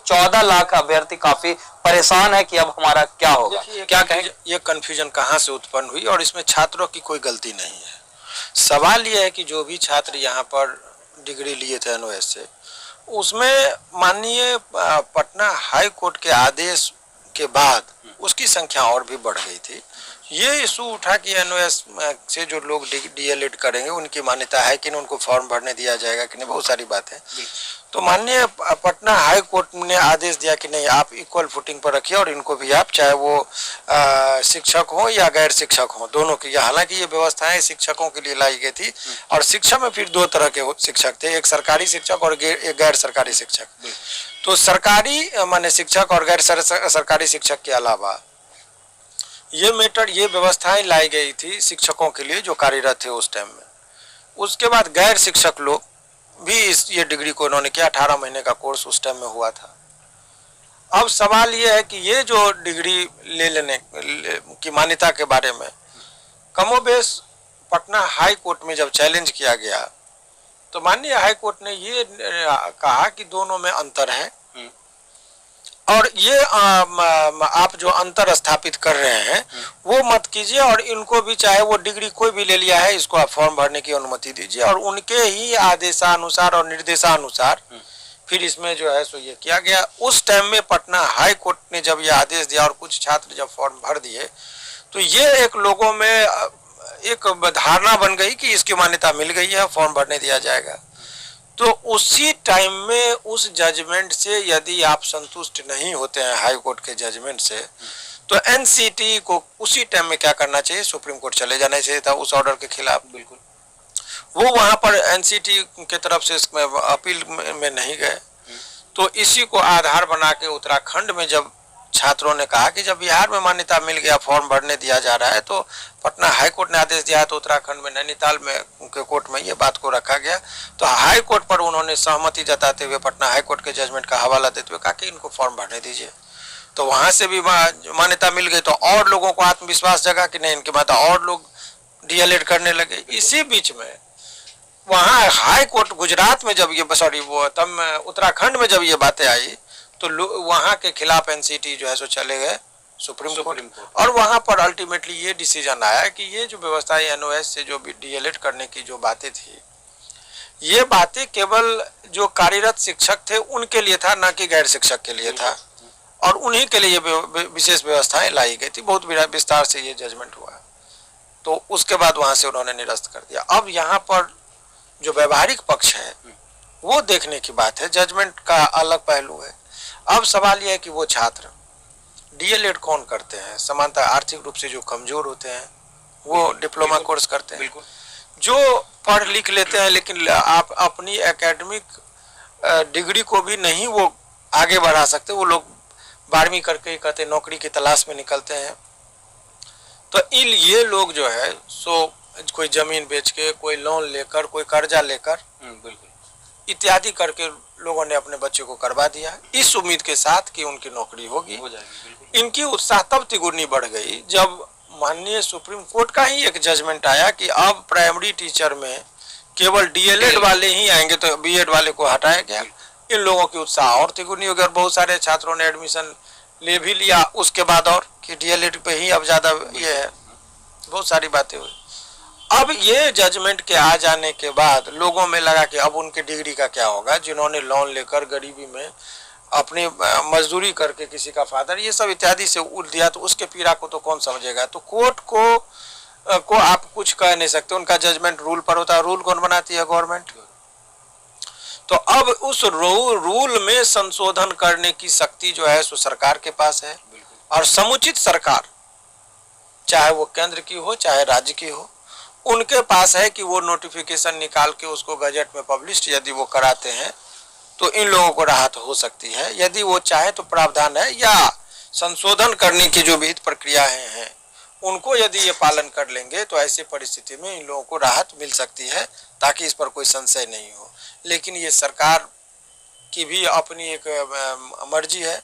14 लाख अभ्यर्थी काफी परेशान है कि अब हमारा क्या होगा, क्या कहेंगे? ये कन्फ्यूजन कहाँ से उत्पन्न हुई और इसमें छात्रों की कोई गलती नहीं है। सवाल ये है कि जो भी छात्र यहाँ पर डिग्री लिए थे एनओएस से, उसमें माननीय पटना हाई कोर्ट के आदेश के बाद उसकी संख्या और भी बढ़ गई थी। ये इशू उठा कि एनओएस से जो लोग डीएलएड करेंगे उनकी मान्यता है कि नहीं, उनको फॉर्म भरने दिया जाएगा कि नहीं, बहुत सारी बातें। तो माननीय पटना हाई कोर्ट ने आदेश दिया कि नहीं, आप इक्वल फुटिंग पर रखिए और इनको भी आप, चाहे वो शिक्षक हो या गैर शिक्षक हो, दोनों की। हालांकि ये व्यवस्थाएं शिक्षकों के लिए लाई गई थी और शिक्षा में फिर दो तरह के शिक्षक थे, एक सरकारी शिक्षक और एक गैर सरकारी शिक्षक। तो सरकारी माने शिक्षक और गैर सरकारी शिक्षक के अलावा ये व्यवस्थाएं लाई गई थी शिक्षकों के लिए जो कार्यरत थे उस टाइम में। उसके बाद गैर शिक्षक लोग भी ये डिग्री को इन्होंने किया। 18 महीने का कोर्स उस टाइम में हुआ था। अब सवाल ये है कि ये जो डिग्री ले लेने की मान्यता के बारे में कमोबेश पटना हाई कोर्ट में जब चैलेंज किया गया तो माननीय हाई कोर्ट ने ये कहा कि दोनों में अंतर है और ये आप जो अंतर स्थापित कर रहे हैं वो मत कीजिए और इनको भी, चाहे वो डिग्री कोई भी ले लिया है, इसको आप फॉर्म भरने की अनुमति दीजिए। और उनके ही आदेशानुसार और निर्देशानुसार फिर इसमें जो है सो ये किया गया। उस टाइम में पटना हाई कोर्ट ने जब ये आदेश दिया और कुछ छात्र जब फॉर्म भर दिए तो ये एक लोगों में एक धारणा बन गई कि इसकी मान्यता मिल गई है, फॉर्म भरने दिया जाएगा। तो उसी टाइम में उस जजमेंट से यदि आप संतुष्ट नहीं होते हैं हाई कोर्ट के जजमेंट से, तो एनसीटी को उसी टाइम में क्या करना चाहिए, सुप्रीम कोर्ट चले जाना चाहिए था उस ऑर्डर के खिलाफ। बिल्कुल, वो वहां पर एनसीटी के तरफ से इसमें अपील में नहीं गए। तो इसी को आधार बना के उत्तराखंड में जब छात्रों ने कहा कि जब बिहार में मान्यता मिल गया, फॉर्म भरने दिया जा रहा है, तो पटना हाई कोर्ट ने आदेश दिया है, तो उत्तराखंड में नैनीताल में उनके कोर्ट में ये बात को रखा गया। तो हाई कोर्ट पर उन्होंने सहमति जताते हुए पटना हाई कोर्ट के जजमेंट का हवाला देते हुए कहा कि इनको फॉर्म भरने दीजिए। तो वहां से भी मान्यता मिल गई तो और लोगों को आत्मविश्वास जगा कि नहीं, इनकी मान्यता, और लोग डीएलएड करने लगे। इसी बीच में वहाँ हाई कोर्ट गुजरात में जब ये तब उत्तराखंड में जब ये बातें आई तो वहाँ के खिलाफ एनसीटी जो है सो चले गए सुप्रीम कोर्ट। और वहाँ पर अल्टीमेटली ये डिसीजन आया कि ये जो व्यवस्था एनओएस से जो डीएलएड करने की जो बातें थी, ये बातें केवल जो कार्यरत शिक्षक थे उनके लिए था, ना कि गैर शिक्षक के लिए था। और उन्हीं के लिए विशेष व्यवस्थाएं लाई गई थी। बहुत विस्तार से ये जजमेंट हुआ। तो उसके बाद वहाँ से उन्होंने निरस्त कर दिया। अब यहाँ पर जो व्यवहारिक पक्ष है वो देखने की बात है, जजमेंट का अलग पहलू है। अब सवाल यह है कि वो छात्र डीएलएड कौन करते हैं, समानता आर्थिक रूप से जो कमजोर होते हैं वो डिप्लोमा कोर्स करते हैं। जो पढ़ लिख लेते हैं लेकिन आप अपनी एकेडमिक डिग्री को भी नहीं वो आगे बढ़ा सकते, वो लोग 12वीं करके ही कहते नौकरी की तलाश में निकलते हैं। तो ये लोग जो है सो कोई जमीन बेच के, कोई लोन लेकर, कोई कर्जा लेकर इत्यादि करके लोगों ने अपने बच्चे को करवा दिया इस उम्मीद के साथ कि उनकी नौकरी होगी, हो जाएगी। इनकी उत्साह तब तिगुनी बढ़ गई जब माननीय सुप्रीम कोर्ट का ही एक जजमेंट आया कि अब प्राइमरी टीचर में केवल डीएलएड वाले ही आएंगे, तो बीएड वाले को हटाया गया। इन लोगों की उत्साह और तिगुनी हो गई और बहुत सारे छात्रों ने एडमिशन ले भी लिया उसके बाद, और कि डीएलएड पे ही अब ज्यादा ये है। बहुत सारी बातें हुई। अब ये जजमेंट के आ जाने के बाद लोगों में लगा कि अब उनके डिग्री का क्या होगा, जिन्होंने लोन लेकर गरीबी में अपनी मजदूरी करके किसी का फादर ये सब इत्यादि से उड़ दिया, तो उसके पीड़ा को तो कौन समझेगा। तो कोर्ट को आप कुछ कह नहीं सकते, उनका जजमेंट रूल पर होता है। रूल कौन बनाती है? गवर्नमेंट। तो अब उस रूल में संशोधन करने की शक्ति जो है सो सरकार के पास है। और समुचित सरकार, चाहे वो केंद्र की हो चाहे राज्य की हो, उनके पास है कि वो नोटिफिकेशन निकाल के उसको गजट में पब्लिश यदि वो कराते हैं तो इन लोगों को राहत हो सकती है। यदि वो चाहे तो प्रावधान है, या संशोधन करने की जो विहित प्रक्रियाएं हैं उनको यदि ये पालन कर लेंगे तो ऐसी परिस्थिति में इन लोगों को राहत मिल सकती है, ताकि इस पर कोई संशय नहीं हो। लेकिन ये सरकार की भी अपनी एक मर्जी है।